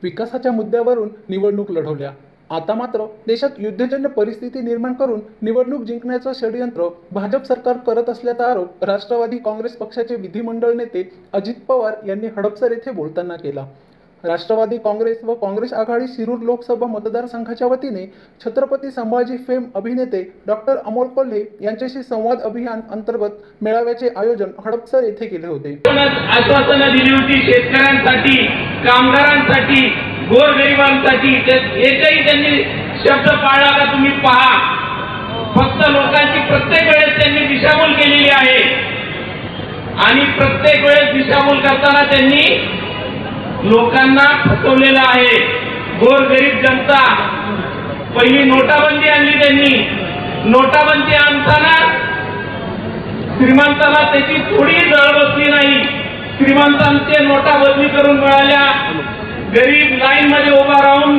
विकासाच्या मुद्द्यावरून निवडणूक लढवल्या। आता मात्र देशात युद्धजन्य परिस्थिती निर्माण करून निवडणूक जिंकण्याचं षडयंत्र भाजप सरकार करत असल्याचा आरोप राष्ट्रवादी काँग्रेस पक्षाचे विधिमंडळ नेते अजित पवार यांनी हडपसर येथे बोलताना केला। राष्ट्रवादी काँग्रेस व काँग्रेस आघाडी शिरूर लोकसभा मतदारसंघाच्या वतीने छत्रपती संभाजी फेम अभिनेते डॉक्टर अमोल कोल्हे यांच्याशी संवाद अभियान अंतर्गत मेळाव्याचे आयोजन हडपसर येथे केले होते। आश्वासनं दिली होती शेतकऱ्यांसाठी, कामगारांसाठी, गोरगरिबांसाठी, एकही त्यांनी शब्द पाळला का तुम्ही पहा। फक्त लोकांची प्रत्येक वेळेस त्यांनी दिशाभूल केलेली आहे आणि प्रत्येक वेळेस दिशाभूल करताना त्यांनी लोकांना फसवलेलं आहे। गोरगरीब जनता, पहिली नोटाबंदी आणली त्यांनी, नोटाबंदी आणताना श्रीमंताला त्याची थोडी जळ बसली नाही। श्रीमंतांचे नोटा बदली करून मिळाल्या, गरीब लाईन मध्ये उभा राहून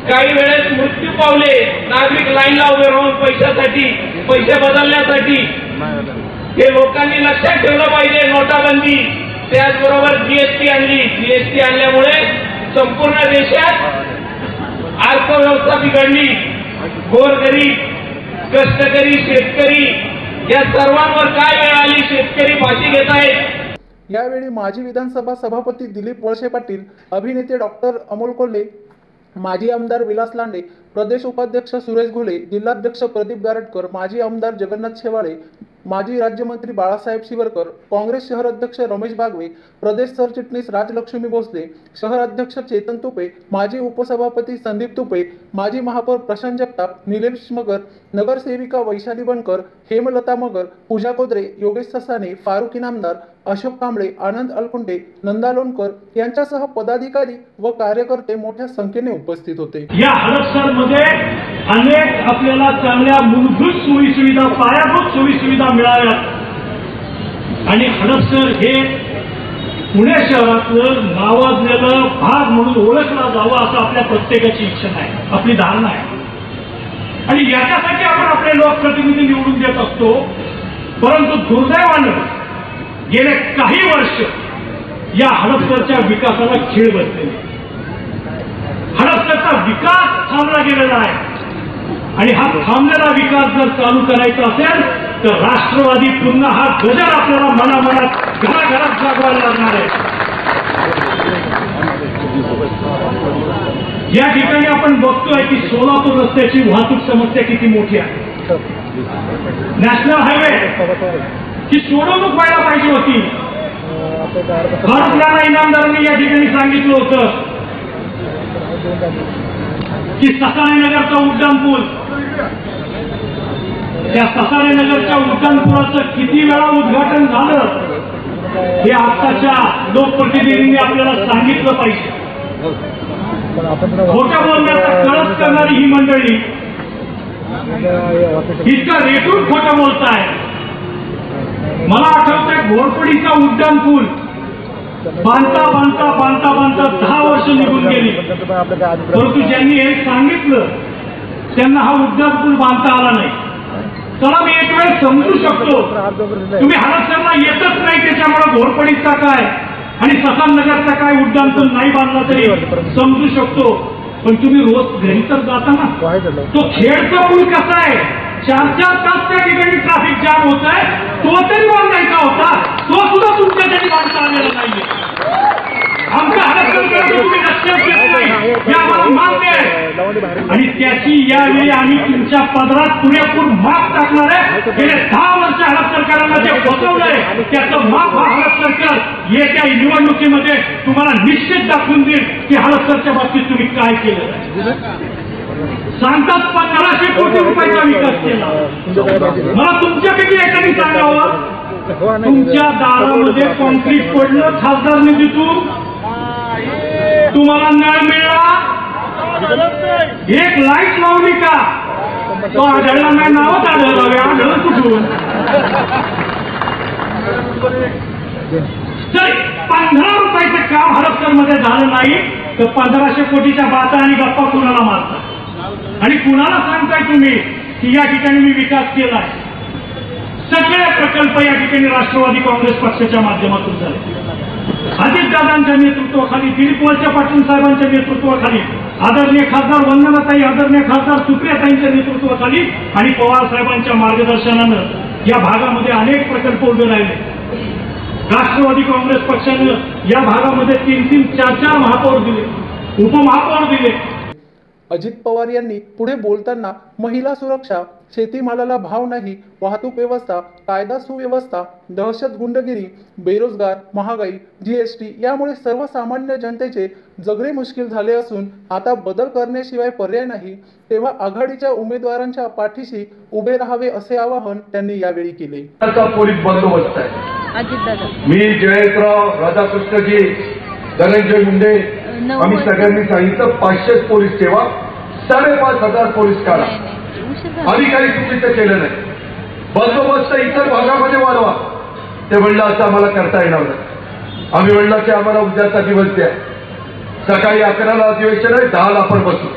काही वेळेस मृत्यू पावले, नागरिक लाईनला उभे राहून पैशासाठी, पैसे बदलण्यासाठी। हे लोकांनी लक्षात ठेवलं पाहिजे। नोटाबंदी, त्याचबरोबर जीएसटी आणली। जीएसटी आणल्यामुळे संपूर्ण देशात अर्थव्यवस्था बिघडली। गोरगरीब, कष्टकरी, शेतकरी या सर्वांवर काय वेळ आली। शेतकरी फाशी घेत आहेत। यावेळी माजी विधानसभा सभापती दिलीप वळसे पाटील, अभिनेते डॉक्टर अमोल कोल्हे, माजी आमदार विलास लांडे, प्रदेश उपाध्यक्ष सुरेश घुले, जिल्हाध्यक्ष प्रदीप गारटकर, माजी आमदार जगन्नाथ शेवाळे, माजी राज्यमंत्री बाळासाहेब शिवरकर, काँग्रेस शहर अध्यक्ष रमेश बागवे, प्रदेश सरचिटणीस राजलक्ष्मी भोसले, शहर अध्यक्ष चेतन तुपे, माजी उपसभापती संदीप तुपे, माजी महापौर प्रशांत जगताप, निलेश मगर, नगरसेविका वैशाली बनकर, हेमलता मगर, पूजा कोदरे, योगेश ससाने, फारुक इनामदार, अशोक कांबळे, आनंद अलकुंटे, नंदा लोणकर यांच्यासह पदाधिकारी व कार्यकर्ते मोठ्या संख्येने उपस्थित होते। या हडपसरमध्ये अनेक आपल्याला चांगल्या मूलभूत सोयी सुविधा, पायाभूत सोयी सुविधा मिळाव्यात आणि हडपसर हे पुणे शहरातलं नावाजलेलं भाग म्हणून ओळखला जावं असं आपल्या प्रत्येकाची इच्छा आहे, आपली धारणा आहे आणि याच्यासाठी आपण आपले लोकप्रतिनिधी निवडून देत असतो। परंतु दुर्दैवानं गेले काही वर्ष या हडपसरच्या विकासाला खीळ बसलेली। हडपसरचा विकास थांबला गेलेला आहे आणि हा थांबलेला विकास जर चालू करायचा असेल तर राष्ट्रवादी पुन्हा हा गजर आपल्याला मनामनात घराघरात जागवायला लागणार आहे। या ठिकाणी आपण बघतोय की सोलापूर रस्त्याची वाहतूक समस्या किती मोठी आहे। नॅशनल हायवे ही सोडवणूक व्हायला पाहिजे होती। भारतला इनामदारांनी या ठिकाणी सांगितलं होतं की ससाणेनगरचा उड्डाणपूल, त्या ससाणेनगरच्या उड्डाणपुलाचं किती वेळा उद्घाटन झालं हे आताच्या लोकप्रतिनिधींनी आपल्याला सांगितलं पाहिजे। खोटं बोलण्याचा कळस करणारी ही मंडळी इतकं रेटून खोटं बोलताय। मला आठवतंय घोरपडीचा उड्डाणपूल बांधता बांधता बांधता बांधता 10 वर्ष निघून गेली, परंतु ज्यांनी हे सांगितलं त्यांना हा उड्डाणपूल बांधता आला नाही। चला मी एक वेळ समजू शकतो, तुम्ही हडपसरला येतच नाही त्याच्यामुळे घोरपडीचा काय आणि ससाननगरचा काय उड्डाणपूल नाही बांधला तरी समजू शकतो, पण तुम्ही रोज घरी तर जाता ना। तो खेडचा पूल कसा आहे, 4-4 तास त्या ठिकाणी ट्रॅफिक जाम होत आहे, तो तरी बांधायचा होता, तो सुद्धा तुमच्या ठिकाणी बांधता आलेला नाहीये। आमच्या हडपसरकडे तुम्ही लक्षात घेत नाही हे आम्हाला मान्य आहे आणि त्याची यावेळी आम्ही तुमच्या पदरात पुरेपूर माप टाकणार आहे। गेले 10 वर्ष हडप सरकारला जे फसवलंय त्याचं माप हा हडप सरकार येत्या निवडणुकीमध्ये तुम्हाला निश्चित दाखवून देईल की हडपसरच्या बाबतीत तुम्ही काय केलं। सांगतात 1500 कोटी रुपयाचा विकास केला। मला तुमच्यापैकी एकाने सांगावं, तुमच्या दारामध्ये कॉन्क्रीट पडलं खासदार निधीतून, तुम्हाला नळ मिळाला, एक लाईट लावली का, तो आढळला नाही, नावच आढळलं, आढळलं कुठून। तर 15 रुपयाचं काम हडपसरमध्ये झालं नाही तर 1500 कोटीच्या बाता आणि गप्पा कुणाला मारतात आणि कुणाला सांगताय तुम्ही की या ठिकाणी मी विकास केलाय। सगळे प्रकल्प या ठिकाणी राष्ट्रवादी काँग्रेस पक्षाच्या माध्यमातून झाले। अजितदादांच्या नेतृत्वाखाली, दिलीप वळसे पाटील साहेबांच्या नेतृत्वाखाली, आदरणीय खासदार वंदनाताई, आदरणीय खासदार सुप्रियाताईंच्या नेतृत्वाखाली आणि पवार साहेबांच्या मार्गदर्शनानं या भागामध्ये अनेक प्रकल्प उभे राहिले. राष्ट्रवादी काँग्रेस पक्षानं या भागामध्ये 3-3, 4-4 महापौर दिले, उपमहापौर दिले. अजित पवार यांनी पुढे बोलताना महिला सुरक्षा, शेतीमालाला भाव नाही, वाहतूक व्यवस्था, कायदा सुव्यवस्था, दहशत, गुंडगिरी, बेरोजगार, महागाई, GST यामुळे सर्वसामान्य जनतेचे जगणे मुश्किल झाले असून आता बदल करण्याशिवाय पर्याय नाही, तेव्हा आघाडीच्या उमेदवारांच्या पाठीशी उभे राहावे असे आवाहन त्यांनी यावेळी केले. पोलीस बंदोबस्त आहे. मी जयंतराव, राधाकृष्णजी, धनंजय मुंडे आम्ही सगळ्यांनी सांगितलं 500 पोलीस ठेवा, 5,500 पोलीस काढा. आम्ही काही चुकीचं केलं नाही. बंदोबस्त इतर भागामध्ये वाढवा. ते म्हणलं असं आम्हाला करता येणार नाही. आम्ही म्हणलं की आम्हाला उद्याचा दिवस द्या. सकाळी 11ला अधिवेशन आहे, 10ला आपण बसू.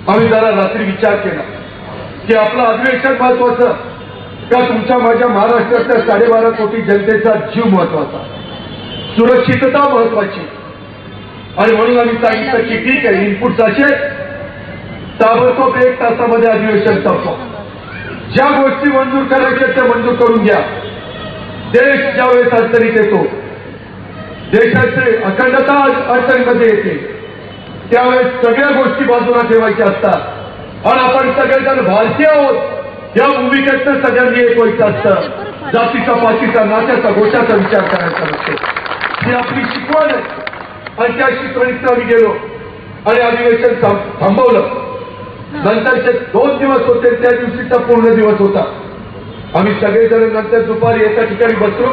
आम्ही जरा रात्री विचार केला की आपलं अधिवेशन महत्वाचं का तुमच्या माझ्या महाराष्ट्रातल्या 12.5 कोटी जनतेचा जीव महत्वाचा, सुरक्षितता महत्वाची. आणि म्हणून आम्ही सांगितलं की ठीक आहे, इनपुट असे ताबडतोब 1 तासामध्ये अधिवेशन संपवा. ज्या गोष्टी मंजूर करायच्या त्या मंजूर करून घ्या. देश ज्यावेळेस अडचणीत येतो, देशाचे अखंडता अडचणीमध्ये येते, त्यावेळेस सगळ्या गोष्टी बाजूला ठेवायच्या असतात आणि आपण सगळेजण भारतीय आहोत या भूमिकेतनं सगळ्यांनी एक व्हायचं असतं. जातीचा, पातीचा, नात्याचा, गोष्टाचा विचार करायचा नसतो. ही आपली शिकवण आहे आणि त्या शिकवणीत आम्ही गेलो आणि अधिवेशन थांबवलं. नंतरचे 2 दिवस होते, त्या दिवशीचा पूर्ण दिवस होता. आम्ही सगळेजण नंतर दुपारी एका ठिकाणी बसलो.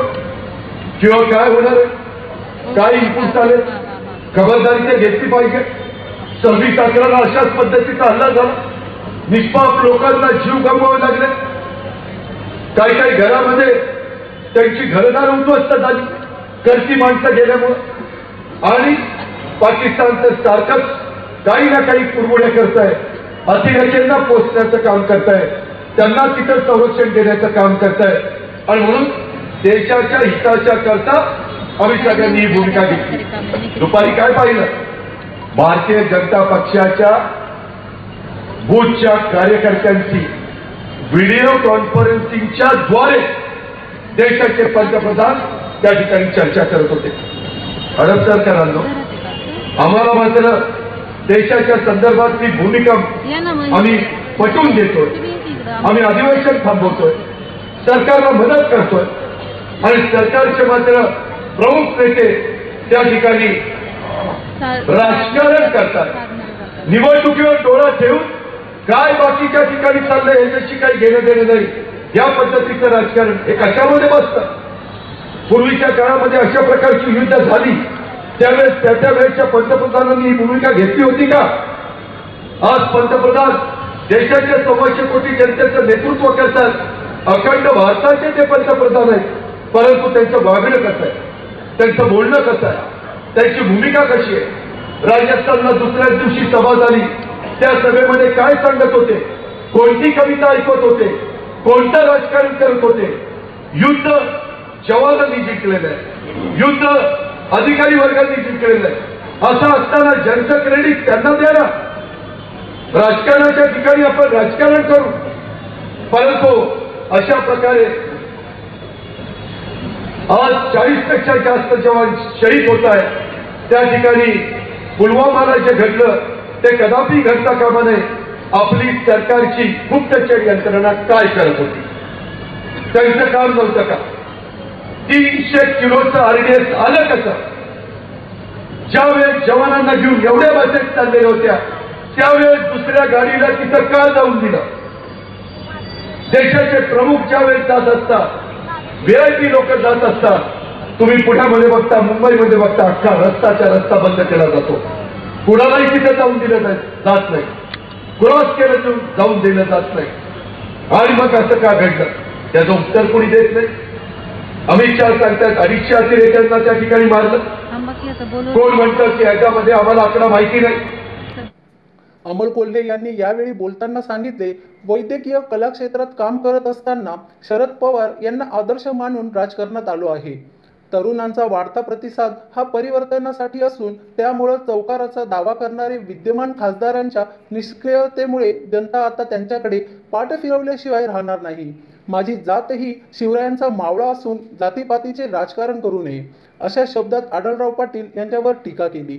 किंवा काय होणार आहे, काय इनपुट चालेल, खबरदारी तर घेतली पाहिजे. 26/11ला अशाच पद्धतीचा हल्ला झाला, निष्पाप लोकांना जीव गमवावे लागले. काही घरामध्ये त्यांची घरदार उद्ध्वस्त झाली करती माणसं गेल्यामुळं. आणि पाकिस्तानचं सारखंच काही ना काही पुरवठा करताय, अतिरेक्यांना पोचण्याचं काम करताय, त्यांना तिथं संरक्षण देण्याचं काम करताय. आणि म्हणून देशाच्या हिताच्या करता आम्ही सगळ्यांनी ही भूमिका घेतली. दुपारी काय पाहिलं, भारतीय जनता पक्षाच्या बूथच्या कार्यकर्त्यांची व्हिडिओ कॉन्फरन्सिंगच्या द्वारे देशाचे पंतप्रधान त्या ठिकाणी चर्चा करत होते. अरब सरकारांनो, आम्हाला मात्र देशाच्या संदर्भातली भूमिका आम्ही पटवून देतोय. आम्ही अधिवेशन थांबवतोय, सरकारला मदत करतोय आणि सरकारचे मात्र प्रमुख नेते त्या ठिकाणी राजकारण करतात. निवडणुकीवर डोळा ठेवून काय बाकीच्या ठिकाणी चाललंय याच्याशी काही घेणं देणं नाही. या पद्धतीचं राजकारण हे कशामध्ये बसतं. पूर्वीच्या काळामध्ये अशा प्रकारची युद्ध झाली त्यावेळेस त्या वेळेच्या पंतप्रधानांनी ही भूमिका घेतली होती का? आज पंतप्रधान देशाच्या 125 कोटी जनतेचं नेतृत्व करतात. अखंड भारताचे ते पंतप्रधान आहेत, परंतु त्यांचं वागणं कसं आहे, त्यांचं बोलणं कसं आहे, त्यांची भूमिका कशी आहे. राजस्थानला दुसऱ्याच दिवशी सभा झाली, त्या सभेमध्ये काय सांगत होते, कोणती कविता ऐकत होते, कोणतं राजकारण करत होते. युद्ध जवानांनी जिंकलेलं आहे, युद्ध अधिकारी वर्गांनी जिंकलेलं आहे. असं असताना ज्यांचं क्रेडिट त्यांना द्या ना. राजकारणाच्या ठिकाणी आपण राजकारण करू, परंतु अशा प्रकारे आज 40पेक्षा जास्त जवान शहीद होत आहेत. त्या ठिकाणी पुलवामाला जे घडलं ते कदापि घडता कामा नये. आपली सरकारची गुप्तचर यंत्रणा काय करत होती, त्यांचं काम नव्हतं का? 300 किलोचं RDS आलं कसं? ज्यावेळेस जवानांना घेऊन एवढ्या बसेस चाललेल्या होत्या त्यावेळेस दुसऱ्या गाडीला तिथं का जाऊन दिलं? देशाचे प्रमुख ज्यावेळेस जात असतात, VIP लोक जात असतात, तुम्ही पुण्यामध्ये बघता, मुंबईमध्ये बघता, अख्खा रस्ता बंद केला जातो. कुणालाही तिथे जाऊन दिलं जात नाही, क्रॉस केलं जाऊन दिलं जात नाही. आणि मग असं का घडलं त्याचं उत्तर कोणी देत नाही. अमित शहा सांगतात 250 अतिरेक्यांना त्या ठिकाणी मारलं. कोण म्हणतं की ह्याच्यामध्ये आम्हाला आकडा माहिती नाही. अमोल कोल्हे यांनी यावेळी बोलताना सांगितले, वैद्यकीय कला क्षेत्रात काम करत असताना शरद पवार यांना आदर्श मानून राजकारणात आलो आहे. तरुणांचा वाढता प्रतिसाद हा परिवर्तनासाठी असून त्यामुळे चौकाराचा दावा करणारे विद्यमान खासदारांच्या निष्क्रियतेमुळे जनता आता त्यांच्याकडे पाठ फिरवल्याशिवाय राहणार नाही. माझी जात ही शिवरायांचा मावळा असून जातीपातीचे राजकारण करू नये, अशा शब्दात आढळराव पाटील यांच्यावर टीका केली.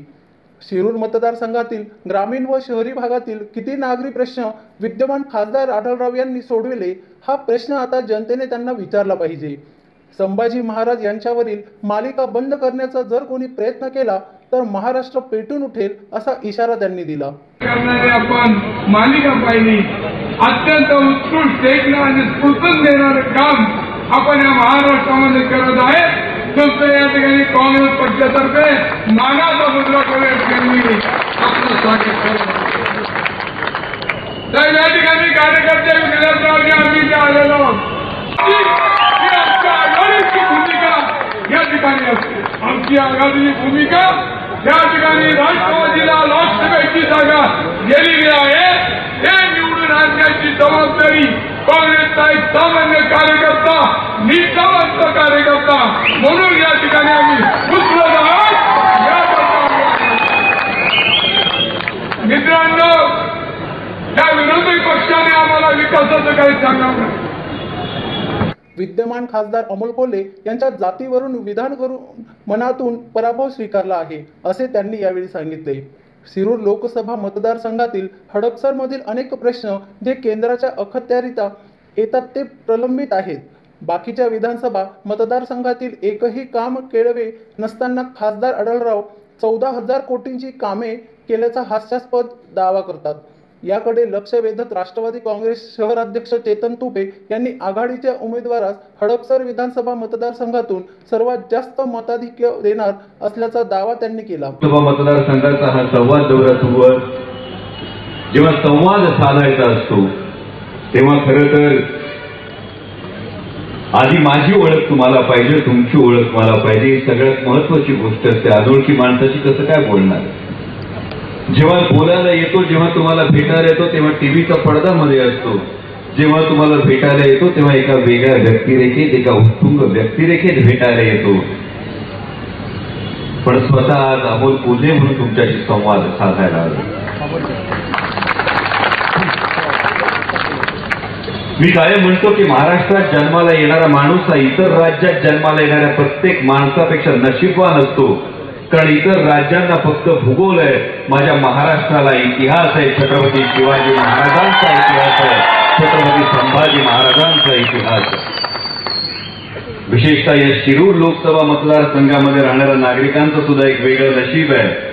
शिरूर मतदारसंघातील ग्रामीण व शहरी भागातील किती नागरी प्रश्न विद्यमान खासदार आढळराव यांनी सोडविले, हा प्रश्न आता जनतेने त्यांना विचारला पाहिजे. संभाजी महाराज यांच्यावरील मालिका बंद करण्याचा जर कोणी प्रयत्न केला तर महाराष्ट्र पेटून उठेल, असा इशारा त्यांनी दिला. आपण मालिका पाहिली, अत्यंत उत्कृष्ट आणि स्फूर्तून देणारं काम आपण या महाराष्ट्रामध्ये करत आहे. तुमचं या ठिकाणी काँग्रेस पक्षातर्फे मानाचा मुद्रा करून आपलं स्वागत करतो. तर या ठिकाणी कार्यकर्ते विलासरावजी आम्ही जे आलेलो आमच्या आघाडीची भूमिका या ठिकाणी असते. आमची आघाडीची भूमिका या ठिकाणी राष्ट्रवादीला लोकसभेची जागा गेलेली आहे, हे निवडून आणण्याची जबाबदारी काँग्रेसचा एक सामान्य कार्यकर्ता, निष्ठावंत कार्यकर्ता म्हणून या ठिकाणी आम्ही उचलत आहोत. मित्रांनो, या विरोधी पक्षाने आम्हाला विकासाचं काही सांगावं नाही. विद्यमान खासदार अमोल कोल्हे यांच्या जातीवरून विधान करून मनातून पराभव स्वीकारला आहे, असे त्यांनी यावेळी सांगितले. शिरूर लोकसभा मतदारसंघातील हडपसरमधील अनेक प्रश्न जे केंद्राच्या अखत्यारीत येतात ते प्रलंबित आहेत. बाकीच्या विधानसभा मतदारसंघातील एकही काम केळवे नसताना खासदार आढळराव 14,000 कोटींची कामे केल्याचा हास्यास्पद दावा करतात. याकडे लक्ष वेधत राष्ट्रवादी काँग्रेस शहराध्यक्ष चेतन तुपे यांनी आघाडीच्या उमेदवारास हडपसर विधानसभा मतदारसंघातून सर्वात जास्त मताधिक्य देणार असल्याचा दावा त्यांनी केला. मतदारसंघाचा हा संवाद दौरा सुरू आहे. जेव्हा संवाद साधायचा असतो तेव्हा खरं तर आधी माझी ओळख तुम्हाला पाहिजे, तुमची ओळख मला पाहिजे, ही सगळ्यात महत्वाची गोष्ट असते. अनोळखी माणसाची कसं काय बोलणार? जेव्हा बोलायला येतो, जेव्हा तुम्हाला भेटायला येतो तेव्हा टीव्हीचा पडद्यामध्ये असतो. जेव्हा तुम्हाला भेटायला येतो तेव्हा एका वेगळ्या व्यक्तिरेखेत, एका उत्तुंग व्यक्तिरेखेत भेटायला येतो. पण स्वतः आज अमोल कोल्हे म्हणून तुमच्याशी संवाद साधायला आलो. मी कायम म्हणतो की महाराष्ट्रात जन्माला येणारा माणूस हा इतर राज्यात जन्माला येणाऱ्या प्रत्येक माणसापेक्षा नशीबवान असतो. कारण इतर राज्यांना फक्त भूगोल आहे, माझ्या महाराष्ट्राला इतिहास आहे. छत्रपती शिवाजी महाराजांचा इतिहास आहे, छत्रपती संभाजी महाराजांचा इतिहास आहे. विशेषतः या शिरूर लोकसभा मतदारसंघामध्ये राहणाऱ्या नागरिकांचं सुद्धा एक वेगळं नशीब आहे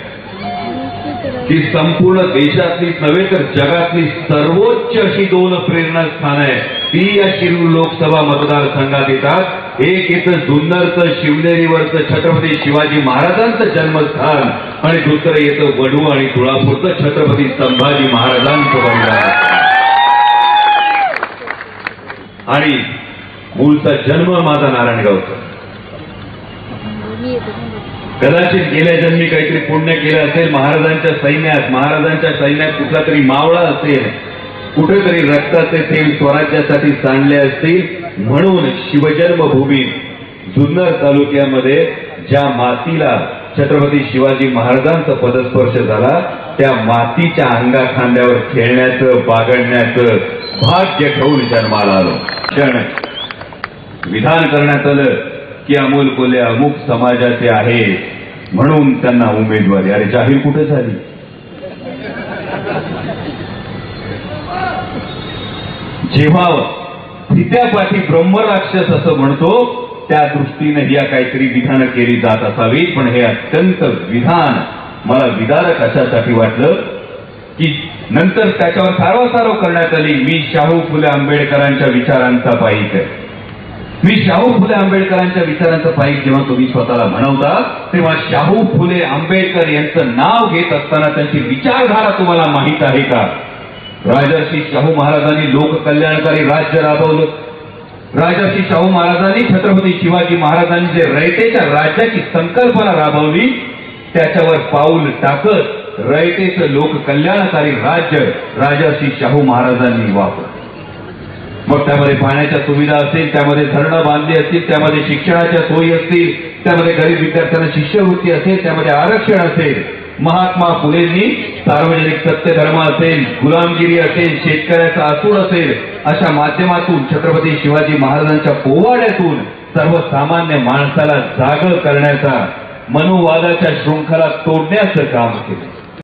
की संपूर्ण देशातली नव्हे तर जगातली सर्वोच्च अशी 2 प्रेरणास्थान आहे ती या शिरूर लोकसभा मतदारसंघात येतात. एक येतं जुन्नरचं शिवनेरीवरचं छत्रपती शिवाजी महाराजांचं जन्मस्थान आणि दुसरं येतं वडू आणि तुळापूरचं छत्रपती संभाजी महाराजांचं बलिदान. आणि मूळचा जन्म माझा नारायणगावचा. कदाचित गेल्या जन्मी काहीतरी पुण्य केलं असेल, महाराजांच्या सैन्यात कुठला तरी मावळा असेल, कुठेतरी रक्ताचे थेंब स्वराज्यासाठी सांडले असतील. म्हणून शिवजन्मभूमीत जुन्नर तालुक्यामध्ये ज्या मातीला छत्रपती शिवाजी महाराजांचा पदस्पर्श झाला त्या मातीच्या अंगा खांद्यावर खेळण्याचं, बागडण्याचं भाग्य घेऊन जन्माला आलो. क्षण विधान करण्यात आलं की अमोल कोल्हे अमुक समाजाचे आहे म्हणून त्यांना उमेदवारी. अरे जाहीर कुठे झाली? जेव्हा फित्यापाठी ब्रह्मराक्षस असं म्हणतो त्या दृष्टीने या काहीतरी विधानं केली जात असावी. पण हे अत्यंत विधान मला विदारक अशासाठी वाटलं की नंतर त्याच्यावर सारवासारव करण्यात आली. मी शाहू फुले आंबेडकरांच्या विचारांचा पाईक आहे. मी शाहू फुले आंबेडकरांच्या विचारांचा पाईक जेव्हा तुम्ही स्वतःला म्हणवता तेव्हा शाहू फुले आंबेडकर यांचं नाव घेत असताना त्यांची विचारधारा तुम्हाला माहीत आहे का? राजर्षी शाहू महाराजांनी लोककल्याणकारी राज्य राबवलं. राजर्षी शाहू महाराजांनी छत्रपती शिवाजी महाराजांनी जे रयतेच्या राज्याची संकल्पना राबवली त्याच्यावर पाऊल टाकत रयतेचं लोककल्याणकारी राज्य राजर्षी शाहू महाराजांनी वापरलं. मग त्यामध्ये पाण्याच्या सुविधा असतील, त्यामध्ये धरणं बांधली असतील, त्यामध्ये शिक्षणाच्या सोयी असतील, त्यामध्ये गरीब विद्यार्थ्यांना शिष्यवृत्ती असेल, त्यामध्ये आरक्षण असेल, महात्मा फुलेंनी सार्वजनिक सत्यधर्म असेल, गुलामगिरी असेल, शेतकऱ्याचा असूड असेल, अशा माध्यमातून छत्रपती शिवाजी महाराजांच्या पोवाड्यातून सर्वसामान्य माणसाला जागं करण्याचा, मनुवादाच्या शृंखला तोडण्याचं काम केलं.